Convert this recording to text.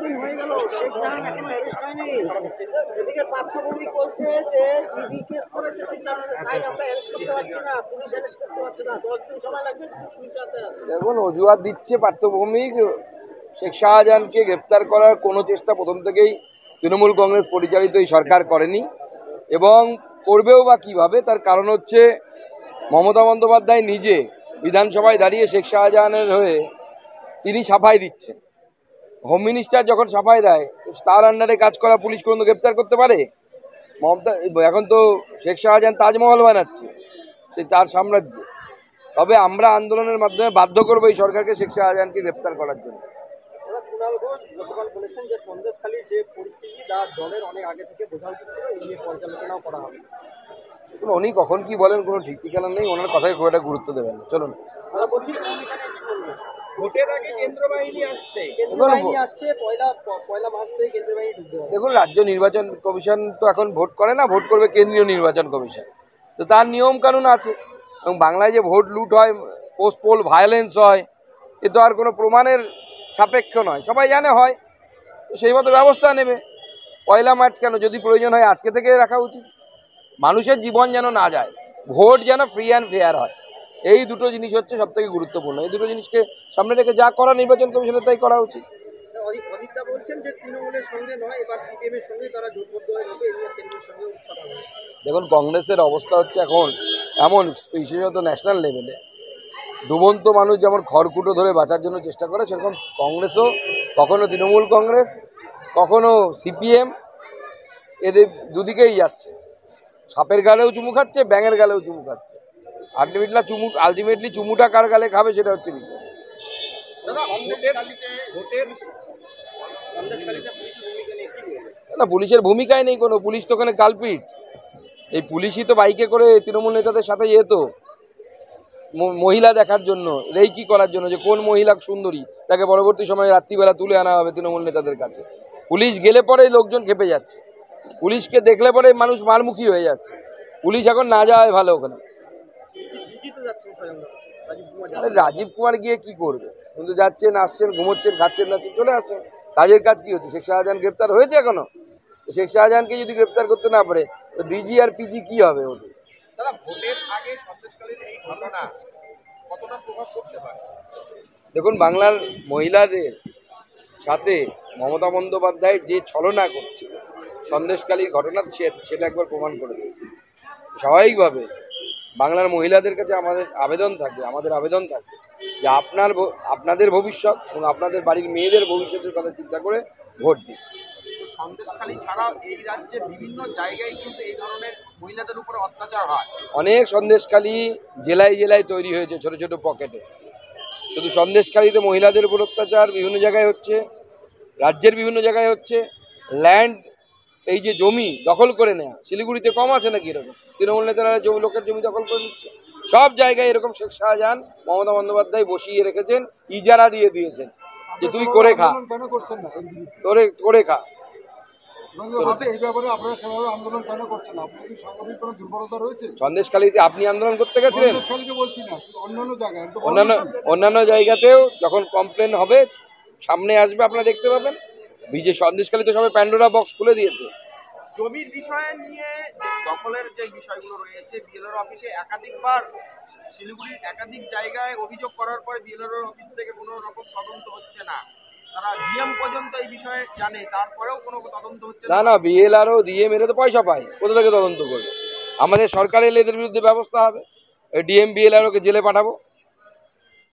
দিন হয়ে গেল, শেখ জাহান এখনো অ্যারেস্ট হয়নি। এদিকে পার্থভূমিক বলছে যে ইডি কেস করেছে শেখ জাহান, তাই আমরা অ্যারেস্ট করতে পারছি না, পুলিশ অ্যারেস্ট করতে পারছে না, 10 দিন সময় লাগবে পুলিশ হাতে। দেখুন, অজুহাত দিচ্ছে পার্থভূমিক। শেখ শাহজাহানকে গ্রেপ্তার করার কোনো চেষ্টা প্রথম থেকেই তৃণমূল কংগ্রেস পরিচালিত এই সরকার করেনি, এবং করবেও বা কীভাবে। তার কারণ হচ্ছে মমতা বন্দ্যোপাধ্যায় নিজে বিধানসভায় দাঁড়িয়ে শেখ শাহজাহানের হয়ে তিনি সাফাই দিচ্ছেন। হোম মিনিস্টার যখন সাফাই দেয়, তার আন্ডারে কাজ করা পুলিশ কোনো গ্রেপ্তার করতে পারে? মমতা এখন তো শেখ শাহজাহান তাজমহল বানাচ্ছে সেই তার সাম্রাজ্যে। তবে আমরা আন্দোলনের মাধ্যমে বাধ্য করবো এই সরকারকে শেখ শাহজাহানকে গ্রেপ্তার করার জন্য। কুণাল ঘোষ গতকাল বলেছেন যে সন্দেশখালীর যে পরিস্থিতি তা দলের অনেক আগে থেকে বোঝা উচিত ছিল, এই নিয়ে পর্যালোচনাও করা হবে। উনি কখন কি বলেন কোনো ঠিক ঠিকানা নেই, ওনার কথায় খুব একটা গুরুত্ব দেবেন না। চলুন, ভোটের আগে কেন্দ্র বাহিনী আসছে, পয়লা মার্চ থেকে কেন্দ্র বাহিনী ঢুকতে হবে। দেখুন, রাজ্য নির্বাচন কমিশন তো এখন ভোট করে না, ভোট করবে কেন্দ্রীয় নির্বাচন কমিশন। তো তার নিয়ম কানুন আছে, এবং বাংলায় যে ভোট লুট হয়, পোস্ট পোল ভায়োলেন্স হয়, এ তো আর কোনো প্রমাণের সাপেক্ষ নয়, সবাই জানে হয়। তো সেই মতো ব্যবস্থা নেবে। পয়লা মার্চ কেন, যদি প্রয়োজন হয় আজকে থেকে রাখা উচিত। মানুষের জীবন যেন না যায়, ভোট যেন ফ্রি অ্যান্ড ফেয়ার হয়, এই দুটো জিনিস হচ্ছে সব থেকে গুরুত্বপূর্ণ। এই দুটো জিনিসকে সামনে রেখে যা করা নির্বাচন কমিশনের তাই করা উচিত। অধিকটা বলছেন যে তৃণমূলের সঙ্গে নয়, এবার সিপিএমের সঙ্গে তারা জোটবদ্ধ হয়ে যাবে, এই নিয়ে কেন্দ্রের সঙ্গে কথা হবে। দেখুন, কংগ্রেসের অবস্থা হচ্ছে এখন এমন, বিশেষত ন্যাশনাল লেভেলে ডুবন্ত মানুষ যেমন খড়কুটো ধরে বাঁচার জন্য চেষ্টা করে, সেরকম কংগ্রেসও কখনো তৃণমূল কংগ্রেস, কখনো সিপিএম, এদের দুদিকেই যাচ্ছে। সাপের গালেও চুমু খাচ্ছে, ব্যাঙের গালেও চুমু খাচ্ছে। আলটিমেটলি চুমুটা কার গালে খাবে সেটা হচ্ছে বিষয়। না, পুলিশের ভূমিকায় নেই কোনো, পুলিশ তো ওখানে কালপিট। এই পুলিশই তো বাইকে করে তৃণমূল নেতাদের সাথে যেত মহিলা দেখার জন্য, রেইকি করার জন্য, যে কোন মহিলা সুন্দরী তাকে পরবর্তী সময়ে রাত্রিবেলা তুলে আনা হবে তৃণমূল নেতাদের কাছে। পুলিশ গেলে পরেই লোকজন খেপে যাচ্ছে, পুলিশকে দেখলে পরে মানুষ মারমুখী হয়ে যাচ্ছে। পুলিশ এখন না যাওয়াই ভালো ওখানে। রাজীব কুমার গিয়ে কি করবে? কিন্তু যাচ্ছেন, আসছেন, ঘুমোচ্ছেন, খাচ্ছেন, যাচ্ছেন, চলে আসছেন। কাজের কাজ কি হচ্ছে? শেখ শাহজাহান গ্রেপ্তার হয়েছে এখনো? শেখ শাহজাহানকে যদি গ্রেপ্তার করতে না পারে, তো ডিজি আর পিজি কি হবে ওদের? ভোটের আগে সন্দেশখালীর এই ঘটনা কতটা প্রভাব পড়তে পারে? দেখুন, বাংলার মহিলাদের সাথে মমতা বন্দ্যোপাধ্যায় যে ছলনা করছে, সন্দেশখালীর ঘটনা সেটা একবার প্রমাণ করে দিয়েছে। স্বাভাবিকভাবে বাংলার মহিলাদের কাছে আমাদের আবেদন থাকবে যে আপনাদের ভবিষ্যৎ এবং আপনাদের বাড়ির মেয়েদের ভবিষ্যতের কথা চিন্তা করে ভোট দিন। সন্দেশখালী ছাড়াও এই রাজ্যে বিভিন্ন জায়গায় কিন্তু এই ধরনের মহিলাদের উপর অত্যাচার হয়। অনেক সন্দেশখালী জেলায় জেলায় তৈরি হয়েছে, ছোট ছোট পকেটে। শুধু সন্দেশখালীতে মহিলাদের উপর অত্যাচার বিভিন্ন জায়গায় হচ্ছে, রাজ্যের বিভিন্ন জায়গায় হচ্ছে। ল্যান্ড, এই যে জমি দখল করে নেওয়া, শিলিগুড়িতে কম আছে নাকি এরকম? তৃণমূল নেতারা লোকের জমি দখল করে নিচ্ছে। সব জায়গায় এরকম শেখ শাহজাহান মমতা বন্দ্যোপাধ্যায় বসিয়ে রেখেছেন, ইজারা দিয়ে দিয়েছেন যে তুই করে খা, করে খা। সন্দেশখালীতে আপনি আন্দোলন করতে গেছিলেন, অন্যান্য জায়গাতেও যখন কমপ্লেন হবে সামনে আসবে, আপনারা দেখতে পাবেন। সন্দেশখালীতে সবাই প্যান্ডোরা বক্স খুলে দিয়েছে। জমির বিষয় নিয়ে যে দখলের যে বিষয়গুলো রয়েছে, বিএলআর অফিসে একাধিকবার, শিলিগুড়ির একাধিক জায়গায় অভিযোগ করার পরে বিএলআর অফিস থেকে কোনো রকম তদন্ত হচ্ছে না। তারা ডিএম পর্যন্ত এই বিষয়ে জানে, তারপরেও কোনো তদন্ত হচ্ছে না। না, বিএলআর ও ডিএম এর তো পয়সা পায়, কোথা থেকে তদন্ত করবে? আমাদের সরকার এলে এদের বিরুদ্ধে ব্যবস্থা হবে। ডিএম বিএলআর ওকে জেলে পাঠাবো।